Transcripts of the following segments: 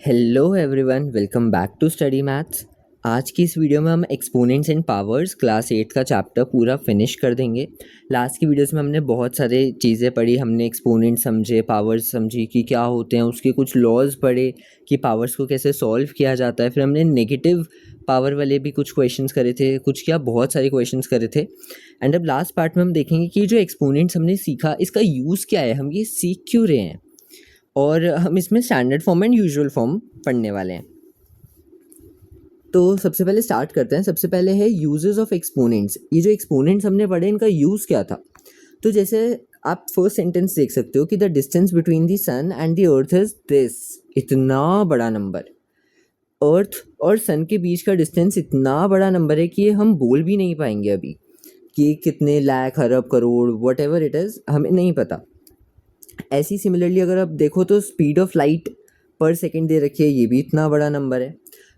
Hello everyone, welcome back to study maths. आज की इस वीडियो में हम एक्सपोनेंट्स एंड पावर्स क्लास 8 का चैप्टर पूरा फिनिश कर देंगे। लास्ट की वीडियोस में हमने बहुत सारे चीज़ें पढ़ी, हमने एक्सपोनेंट समझे, पावर्स समझी कि क्या होते हैं, उसके कुछ लॉज पढ़े कि पावर्स को कैसे सॉल्व किया जाता है। फिर हमने नेगेटिव पावर वाले भी कुछ क्वेश्चंस करे थे, कुछ क्या बहुत सारे क्वेश्चंस करे थे। एंड अब लास्ट पार्ट में हम देखेंगे कि जो एक्सपोनेंट्स हमने सीखा इसका यूज़ क्या है, हम ये सीख क्यों रहे हैं, और हम इसमें standard form and usual form पढ़ने वाले हैं। तो सबसे पहले स्टार्ट करते हैं। सबसे पहले है यूजेस ऑफ एक्सपोनेंट्स। ये जो एक्सपोनेंट्स हमने पढ़े इनका यूज़ क्या था। तो जैसे आप फर्स्ट सेंटेंस देख सकते हो कि the distance between the sun and the earth is this. इतना बड़ा नंबर, अर्थ और सन के बीच का डिस्टेंस इतना बड़ा नंबर है कि ये हम बोल भी नहीं पाएंगे अभी कि कितने लाख अरब crore whatever it is, हमें नहीं पता। ऐसी सिमिलरली अगर आप देखो तो स्पीड ऑफ लाइट पर सेकंड दे रखी है, ये भी इतना बड़ा नंबर है।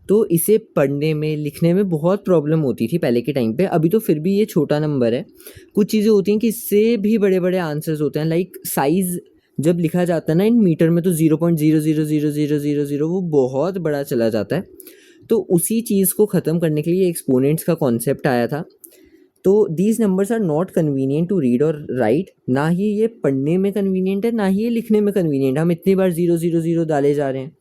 तो इसे पढ़ने में लिखने में बहुत प्रॉब्लम होती थी पहले के टाइम पे। अभी तो फिर भी ये छोटा नंबर है। कुछ चीज़ें होती हैं कि इससे भी बड़े बड़े आंसर्स होते हैं। लाइक साइज़ जब लिखा जाता है ना इन मीटर में, तो 0.0000000 वो बहुत बड़ा चला जाता है। तो उसी चीज़ को ख़त्म करने के लिए एक्सपोनेंट्स का कॉन्सेप्ट आया था। तो these numbers are not convenient to read और राइट। ना ही ये पढ़ने में कन्वीनियंट है, ना ही ये लिखने में कन्वीनियंट। हम इतनी बार 000 डाले जा रहे हैं।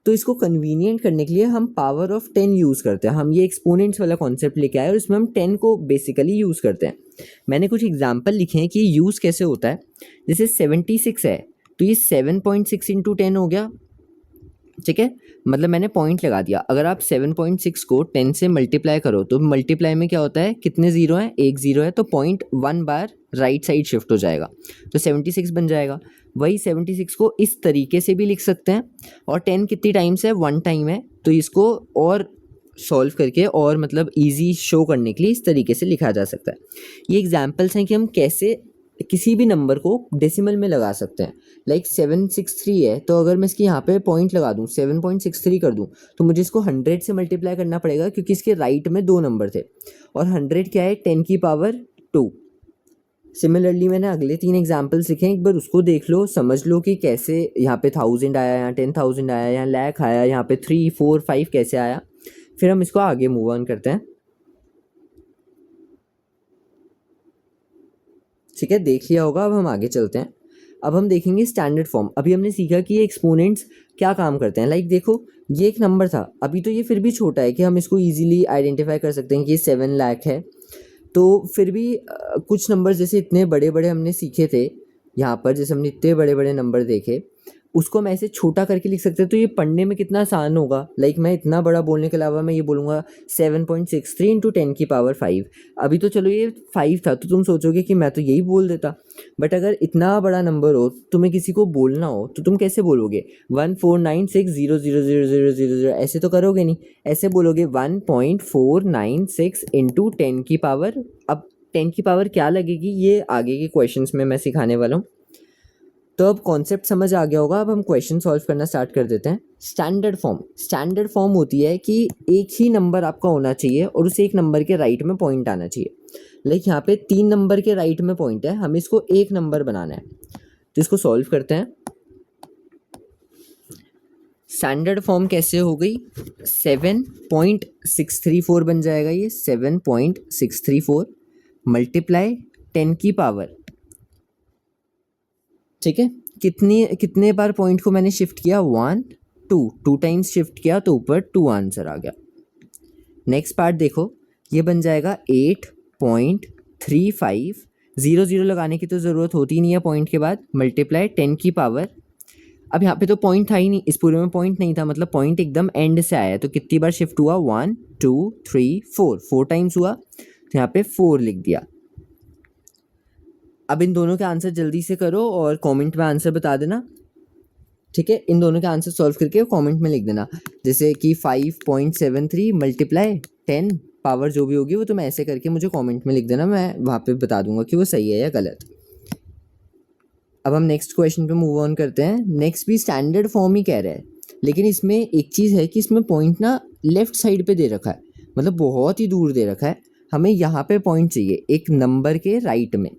तो इसको कन्वीनियंट करने के लिए हम पावर ऑफ 10 यूज़ करते हैं। हम ये एक्सपोनेंट्स वाला कॉन्सेप्ट लेके आए और इसमें हम 10 को बेसिकली यूज़ करते हैं। मैंने कुछ एग्जाम्पल लिखे हैं कि यूज़ कैसे होता है। जैसे 76 है तो ये 7.6 इंटू 10 हो गया, ठीक है। मतलब मैंने पॉइंट लगा दिया। अगर आप 7.6 को 10 से मल्टीप्लाई करो तो मल्टीप्लाई में क्या होता है, कितने ज़ीरो हैं, एक ज़ीरो है, तो पॉइंट 1 बार राइट साइड शिफ्ट हो जाएगा तो 76 बन जाएगा। वही 76 को इस तरीके से भी लिख सकते हैं। और 10 कितनी टाइम्स है, 1 टाइम है, तो इसको और सॉल्व करके और मतलब इजी शो करने के लिए इस तरीके से लिखा जा सकता है। ये एग्जाम्पल्स हैं कि हम कैसे किसी भी नंबर को डेसिमल में लगा सकते हैं। लाइक 763 है तो अगर मैं इसकी यहाँ पे पॉइंट लगा दूँ, 7.63 कर दूँ, तो मुझे इसको 100 से मल्टीप्लाई करना पड़ेगा क्योंकि इसके राइट में 2 नंबर थे और 100 क्या है, 10 की पावर 2। सिमिलरली मैंने अगले 3 एग्जाम्पल्स लिखे हैं, एक बार उसको देख लो, समझ लो कि कैसे यहाँ पे 1000 आया, यहाँ 10,000 आया, यहाँ लाख आया, यहाँ पे 3, 4, 5 कैसे आया। फिर हम इसको आगे मूव ऑन करते हैं। ठीक है, देख लिया होगा। अब हम आगे चलते हैं। अब हम देखेंगे स्टैंडर्ड फॉर्म। अभी हमने सीखा कि ये एक्सपोनेंट्स क्या काम करते हैं। लाइक देखो, ये एक नंबर था, अभी तो ये फिर भी छोटा है कि हम इसको इजीली आइडेंटिफाई कर सकते हैं कि ये 7 लाख है। तो फिर भी कुछ नंबर जैसे इतने बड़े बड़े हमने सीखे थे यहाँ पर, जैसे हमने इतने बड़े बड़े नंबर देखे, उसको हम ऐसे छोटा करके लिख सकते हैं। तो ये पढ़ने में कितना आसान होगा। लाइक मैं इतना बड़ा बोलने के अलावा मैं ये बोलूँगा 7.63 इंटू 10 की पावर 5। अभी तो चलो ये 5 था तो तुम सोचोगे कि मैं तो यही बोल देता, बट अगर इतना बड़ा नंबर हो, तुम्हें किसी को बोलना हो, तो तुम कैसे बोलोगे 1496000000, ऐसे तो करोगे नहीं। ऐसे बोलोगे 1.496 इंटू 10 की पावर। अब 10 की पावर क्या लगेगी ये आगे के क्वेश्चंस में मैं सिखाने वाला हूँ। तो अब कॉन्सेप्ट समझ आ गया होगा। अब हम क्वेश्चन सॉल्व करना स्टार्ट कर देते हैं। स्टैंडर्ड फॉर्म होती है कि एक ही नंबर आपका होना चाहिए और उस एक नंबर के राइट में पॉइंट आना चाहिए। लाइक यहाँ पे 3 नंबर के राइट में पॉइंट है, हमें इसको एक नंबर बनाना है, तो इसको सॉल्व करते हैं। स्टैंडर्ड फॉर्म कैसे हो गई, 7.634 बन जाएगा। ये 7.634 मल्टीप्लाई 10 की पावर, ठीक है। कितने बार पॉइंट को मैंने शिफ्ट किया, 1 2 टाइम्स शिफ्ट किया तो ऊपर 2 आंसर आ गया। नेक्स्ट पार्ट देखो, ये बन जाएगा 8.35। 0 लगाने की तो ज़रूरत होती नहीं है पॉइंट के बाद, मल्टीप्लाई 10 की पावर। अब यहाँ पे तो पॉइंट था ही नहीं, इस पूरे में पॉइंट नहीं था, मतलब पॉइंट एकदम एंड से आया, तो कितनी बार शिफ्ट हुआ, 1 2 3 4 टाइम्स हुआ, तो यहाँ पे 4 लिख दिया। अब इन दोनों के आंसर जल्दी से करो और कमेंट में आंसर बता देना, ठीक है। इन दोनों के आंसर सॉल्व करके कमेंट में लिख देना। जैसे कि 5.73 मल्टीप्लाई 10 पावर जो भी होगी वो तुम ऐसे करके मुझे कमेंट में लिख देना, मैं वहाँ पे बता दूंगा कि वो सही है या गलत। अब हम नेक्स्ट क्वेश्चन पे मूव ऑन करते हैं। नेक्स्ट भी स्टैंडर्ड फॉर्म ही कह रहा है, लेकिन इसमें एक चीज़ है कि इसमें पॉइंट ना लेफ्ट साइड पे दे रखा है, मतलब बहुत ही दूर दे रखा है। हमें यहाँ पे पॉइंट चाहिए एक नंबर के राइट में।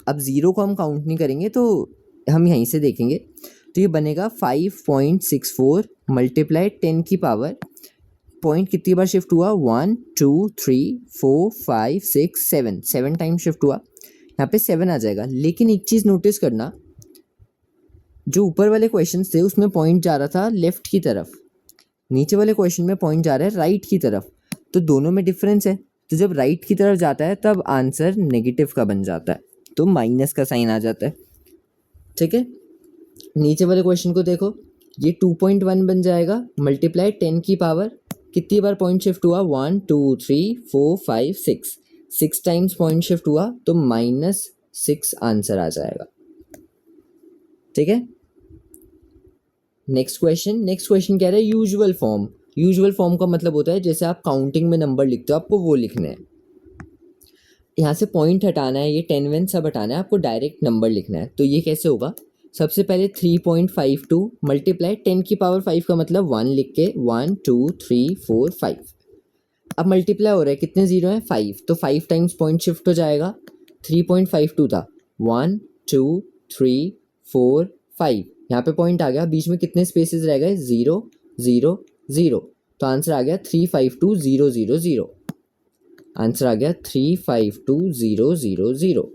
अब 0 को हम काउंट नहीं करेंगे तो हम यहीं से देखेंगे। तो ये बनेगा 5.64 मल्टीप्लाई 10 की पावर, पॉइंट कितनी बार शिफ्ट हुआ, 1 2 3 4 5 6 7, 7 टाइम शिफ्ट हुआ, यहाँ पे 7 आ जाएगा। लेकिन एक चीज़ नोटिस करना, जो ऊपर वाले क्वेश्चन थे उसमें पॉइंट जा रहा था लेफ्ट की तरफ, नीचे वाले क्वेश्चन में पॉइंट जा रहा है राइट की तरफ, तो दोनों में डिफरेंस है। तो जब राइट की तरफ जाता है तब आंसर नेगेटिव का बन जाता है, तो माइनस का साइन आ जाता है। ठीक है, नीचे वाले क्वेश्चन को देखो, ये 2.1 बन जाएगा मल्टीप्लाई 10 की पावर, कितनी बार पॉइंट शिफ्ट हुआ, 1 2 3 4 5 6, 6 टाइम्स पॉइंट शिफ्ट हुआ, तो -6 आंसर आ जाएगा। ठीक है, नेक्स्ट क्वेश्चन कह रहा है यूजुअल फॉर्म। यूजुअल फॉर्म का मतलब होता है जैसे आप काउंटिंग में नंबर लिखते हो, आपको वो लिखने हैं। यहाँ से पॉइंट हटाना है, ये 10 वेन सब हटाना है, आपको डायरेक्ट नंबर लिखना है। तो ये कैसे होगा, सबसे पहले 3.52 मल्टीप्लाई 10 की पावर 5 का मतलब 1 लिख के 1 2 3 4 5, अब मल्टीप्लाई हो रहा है, कितने जीरो हैं, 5, तो 5 टाइम्स पॉइंट शिफ्ट हो जाएगा। 3.52 था, 1 2 3 4 5, यहाँ पे पॉइंट आ गया, बीच में कितने स्पेसेस रह गए, 0 0 0, तो आंसर आ गया 352000, आंसर आ गया 352000।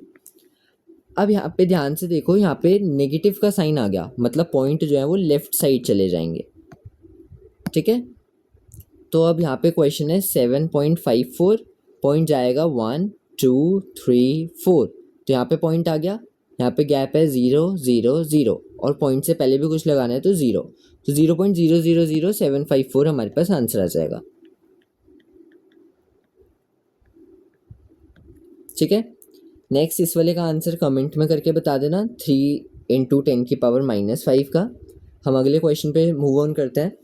अब यहाँ पे ध्यान से देखो, यहाँ पे नेगेटिव का साइन आ गया, मतलब पॉइंट जो है वो लेफ्ट साइड चले जाएंगे। ठीक है, तो अब यहाँ पे क्वेश्चन है 7.54, पॉइंट जाएगा 1 2 3 4, तो यहाँ पे पॉइंट आ गया, यहाँ पे गैप है 0 0 0, और पॉइंट से पहले भी कुछ लगाना है तो 0, तो 0.000754 हमारे पास आंसर आ जाएगा। ठीक है, नेक्स्ट इस वाले का आंसर कमेंट में करके बता देना, 3 × 10 की पावर -5 का। हम अगले क्वेश्चन पे मूव ऑन करते हैं।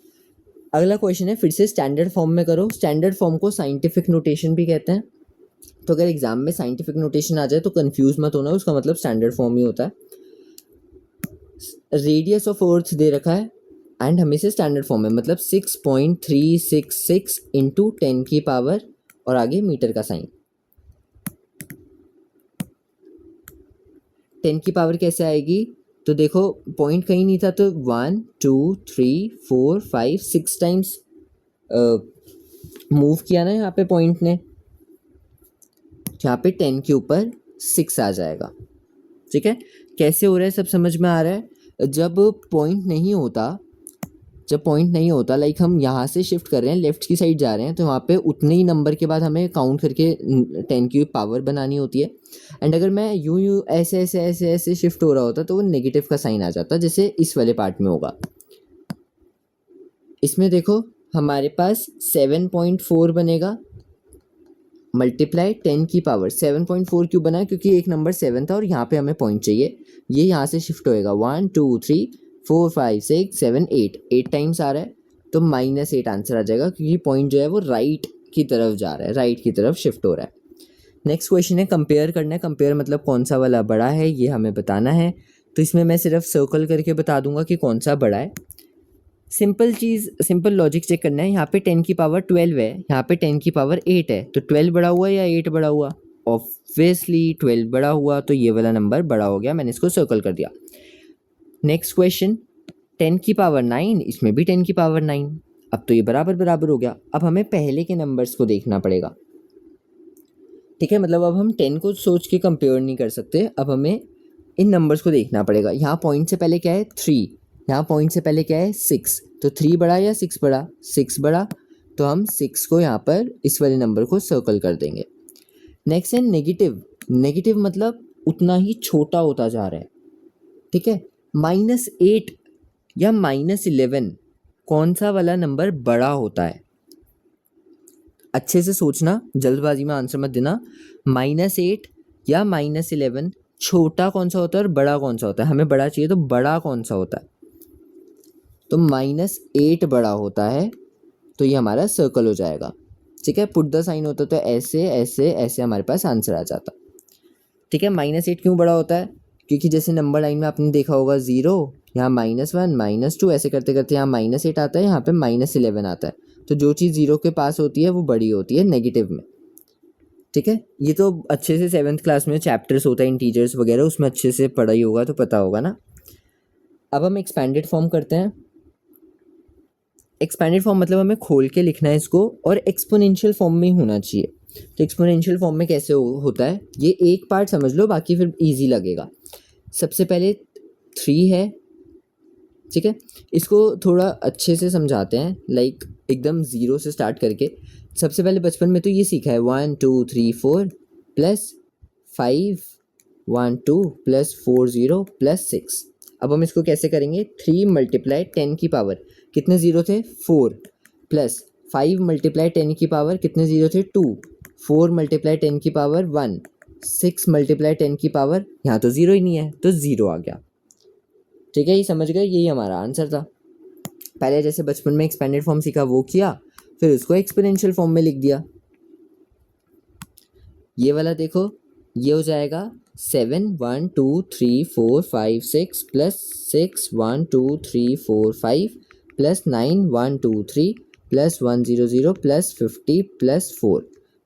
अगला क्वेश्चन है फिर से स्टैंडर्ड फॉर्म में करो। स्टैंडर्ड फॉर्म को साइंटिफिक नोटेशन भी कहते हैं, तो अगर एग्जाम में साइंटिफिक नोटेशन आ जाए तो कंफ्यूज मत होना, उसका मतलब स्टैंडर्ड फॉर्म ही होता है। रेडियस ऑफ अर्थ दे रखा है एंड हमें से स्टैंडर्ड फॉर्म है, मतलब 6.366 × 10 की पावर और आगे मीटर का साइन। 10 की पावर कैसे आएगी, तो देखो पॉइंट कहीं नहीं था, तो 1 2 3 4 5 6 टाइम्स मूव किया ना यहाँ पे पॉइंट ने, यहाँ पे 10 के ऊपर 6 आ जाएगा। ठीक है, कैसे हो रहा है सब समझ में आ रहा है। जब पॉइंट नहीं होता लाइक हम यहाँ से शिफ्ट कर रहे हैं, लेफ्ट की साइड जा रहे हैं, तो वहाँ पे उतने ही नंबर के बाद हमें काउंट करके 10 की पावर बनानी होती है। एंड अगर मैं यूं ऐसे ऐसे ऐसे ऐसे शिफ्ट हो रहा होता तो वो नेगेटिव का साइन आ जाता, जैसे इस वाले पार्ट में होगा। इसमें देखो हमारे पास 7.4 बनेगा मल्टीप्लाई 10 की पावर, 7.4 क्यों बना, क्योंकि एक नंबर 7 था और यहाँ पे हमें पॉइंट चाहिए, ये यहाँ से शिफ्ट होएगा 1 2 3 4 5 6 7 8 टाइम्स आ रहा है, तो -8 आंसर आ जाएगा, क्योंकि पॉइंट जो है वो राइट की तरफ जा रहा है, राइट की तरफ शिफ्ट हो रहा है। नेक्स्ट क्वेश्चन है कंपेयर करना है। कंपेयर मतलब कौन सा वाला बड़ा है ये हमें बताना है, तो इसमें मैं सिर्फ सर्कल करके बता दूंगा कि कौन सा बड़ा है। सिंपल लॉजिक चेक करना है। यहाँ पे 10 की पावर 12 है, यहाँ पे 10 की पावर 8 है, तो 12 बड़ा हुआ या 8 बड़ा हुआ, ऑब्वियसली 12 बड़ा हुआ, तो ये वाला नंबर बड़ा हो गया, मैंने इसको सर्कल कर दिया। नेक्स्ट क्वेश्चन 10 की पावर 9, इसमें भी 10 की पावर 9, अब तो ये बराबर हो गया। अब हमें पहले के नंबर्स को देखना पड़ेगा। ठीक है, मतलब अब हम 10 को सोच के कंपेयर नहीं कर सकते, अब हमें इन नंबर्स को देखना पड़ेगा। यहाँ पॉइंट से पहले क्या है 3, यहाँ पॉइंट से पहले क्या है 6, तो 3 बड़ा या 6 बड़ा, 6 बड़ा, तो हम 6 को यहाँ पर इस वाले नंबर को सर्कल कर देंगे। नेक्स्ट है नेगेटिव मतलब उतना ही छोटा होता जा रहा है। ठीक है, -8 या -11 कौन सा वाला नंबर बड़ा होता है, अच्छे से सोचना, जल्दबाजी में आंसर मत देना। -8 या -11 छोटा कौन सा होता है और बड़ा कौन सा होता है, हमें बड़ा चाहिए तो बड़ा कौन सा होता है, तो -8 बड़ा होता है, तो ये हमारा सर्कल हो जाएगा। ठीक है, पुट द साइन होता तो ऐसे ऐसे ऐसे हमारे पास आंसर आ जाता। ठीक है, -8 क्यों बड़ा होता है, क्योंकि जैसे नंबर लाइन में आपने देखा होगा 0, यहाँ -1 -2 ऐसे करते करते यहाँ -8 आता है, यहाँ पे -11 आता है, तो जो चीज़ 0 के पास होती है वो बड़ी होती है नेगेटिव में। ठीक है, ये तो अच्छे से 7th क्लास में चैप्टर्स होता है इंटीजर्स वगैरह, उसमें अच्छे से पढ़ा ही होगा तो पता होगा ना। अब हम एक्सपेंडेड फॉर्म करते हैं। एक्सपेंडेड फॉर्म मतलब हमें खोल के लिखना है इसको और एक्सपोनेंशियल फॉर्म में ही होना चाहिए। तो एक्सपोनेंशियल फॉर्म में कैसे होता है, ये एक पार्ट समझ लो, बाकी फिर इजी लगेगा। सबसे पहले 3 है, ठीक है। इसको थोड़ा अच्छे से समझाते हैं, लाइक एकदम 0 से स्टार्ट करके। सबसे पहले बचपन में तो ये सीखा है 1 2 3 4 प्लस 5 1 2 प्लस 4 0 प्लस 6। अब हम इसको कैसे करेंगे, 3 मल्टीप्लाई 10 की पावर, कितने ज़ीरो थे 4, प्लस 5 मल्टीप्लाई 10 की पावर, कितने ज़ीरो थे 2, 4 मल्टीप्लाई 10 की पावर 1, 6 मल्टीप्लाई 10 की पावर, यहाँ तो ज़ीरो ही नहीं है तो ज़ीरो आ गया। ठीक है, ये समझ गए, यही हमारा आंसर था। पहले जैसे बचपन में एक्सपेंडेड फॉर्म सीखा वो किया, फिर उसको एक्सपोनेंशियल फॉर्म में लिख दिया। ये वाला देखो, ये हो जाएगा 7 1 2 3 4 5 6 plus 6 1 2 3 4 5 plus 9 1 2 3 plus 1 0 0 plus 50 plus 4।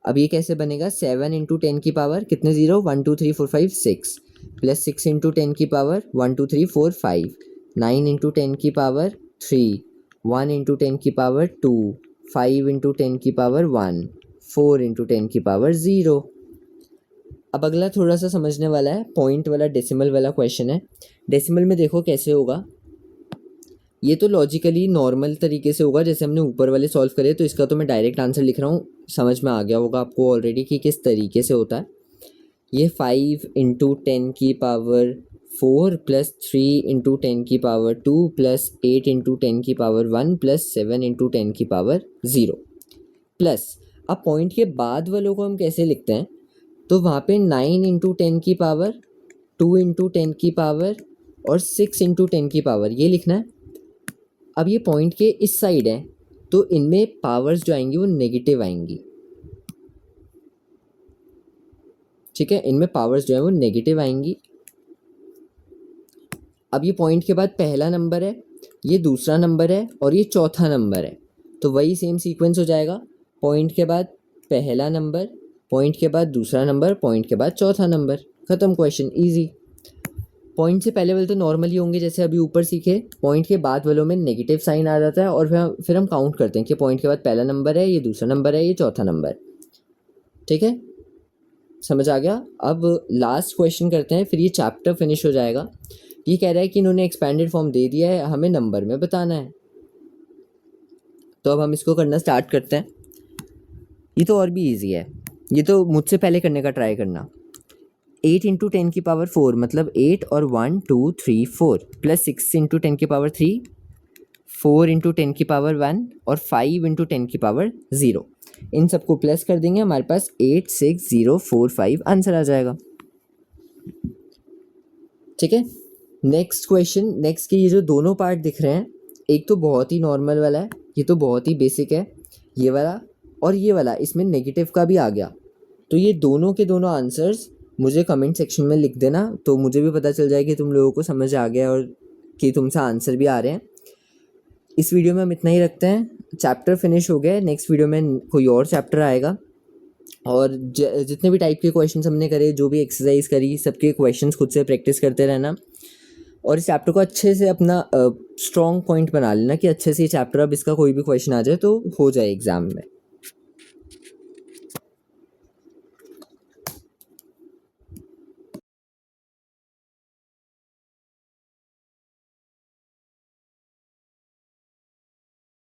अब ये कैसे बनेगा, 7 इंटू 10 की पावर, कितने ज़ीरो 1 2 3 4 5 6 प्लस 6 इंटू 10 की पावर 1 2 3 4 5, 9 इंटू 10 की पावर 3, 1 इंटू 10 की पावर 2, 5 इंटू 10 की पावर 1, 4 इंटू 10 की पावर 0। अब अगला थोड़ा सा समझने वाला है, पॉइंट वाला डेसिमल वाला क्वेश्चन है। डेसिमल में देखो कैसे होगा, ये तो लॉजिकली नॉर्मल तरीके से होगा जैसे हमने ऊपर वाले सॉल्व करे, तो इसका तो मैं डायरेक्ट आंसर लिख रहा हूँ, समझ में आ गया होगा आपको ऑलरेडी कि किस तरीके से होता है। ये 5 इंटू 10 की पावर 4 प्लस 3 इंटू 10 की पावर 2 प्लस 8 इंटू 10 की पावर 1 प्लस 7 इंटू 10 की पावर 0 प्लस, अब पॉइंट के बाद वालों को हम कैसे लिखते हैं, तो वहाँ पे 9 इंटू 10 की पावर, 2 इंटू 10 की पावर और 6 इंटू 10 की पावर, ये लिखना है। अब ये पॉइंट के इस साइड है तो इनमें पावर्स जो आएंगी वो नेगेटिव आएंगी, ठीक है, इनमें पावर्स जो है वो नेगेटिव आएंगी। अब ये पॉइंट के बाद पहला नंबर है, ये दूसरा नंबर है और ये चौथा नंबर है, तो वही सेम सीक्वेंस हो जाएगा, पॉइंट के बाद पहला नंबर, पॉइंट के बाद दूसरा नंबर, पॉइंट के बाद चौथा नंबर, ख़त्म क्वेश्चन, इजी। पॉइंट से पहले वाले तो नॉर्मली होंगे जैसे अभी ऊपर सीखे, पॉइंट के बाद वालों में नेगेटिव साइन आ जाता है और फिर हम काउंट करते हैं कि पॉइंट के बाद पहला नंबर है, ये दूसरा नंबर है, ये चौथा नंबर, ठीक है, समझ आ गया। अब लास्ट क्वेश्चन करते हैं, फिर ये चैप्टर फिनिश हो जाएगा। ये कह रहा है कि इन्होंने एक्सपेंडेड फॉर्म दे दिया है, हमें नंबर में बताना है, तो अब हम इसको करना स्टार्ट करते हैं। ये तो और भी ईजी है, ये तो मुझसे पहले करने का ट्राई करना। 8 इंटू 10 की पावर 4 मतलब 8 और 1 2 3 4 प्लस 6 इंटू 10 की पावर 3, 4 इंटू 10 की पावर 1 और 5 इंटू 10 की पावर 0। इन सबको प्लस कर देंगे, हमारे पास 8 6 0 4 5 आंसर आ जाएगा, ठीक है। नेक्स्ट क्वेश्चन, नेक्स्ट के ये जो दोनों पार्ट दिख रहे हैं, एक तो बहुत ही नॉर्मल वाला है, ये तो बहुत ही बेसिक है, ये वाला और ये वाला, इसमें नेगेटिव का भी आ गया, तो ये दोनों के दोनों आंसर्स मुझे कमेंट सेक्शन में लिख देना, तो मुझे भी पता चल जाए कि तुम लोगों को समझ आ गया और कि तुमसे आंसर भी आ रहे हैं। इस वीडियो में हम इतना ही रखते हैं, चैप्टर फिनिश हो गया, नेक्स्ट वीडियो में कोई और चैप्टर आएगा, और जितने भी टाइप के क्वेश्चंस हमने करे, जो भी एक्सरसाइज करी, सबके क्वेश्चंस खुद से प्रैक्टिस करते रहना, और इस चैप्टर को अच्छे से अपना स्ट्रॉन्ग पॉइंट बना लेना कि अच्छे से ये चैप्टर अब इसका कोई भी क्वेश्चन आ जाए तो हो जाए एग्ज़ाम में।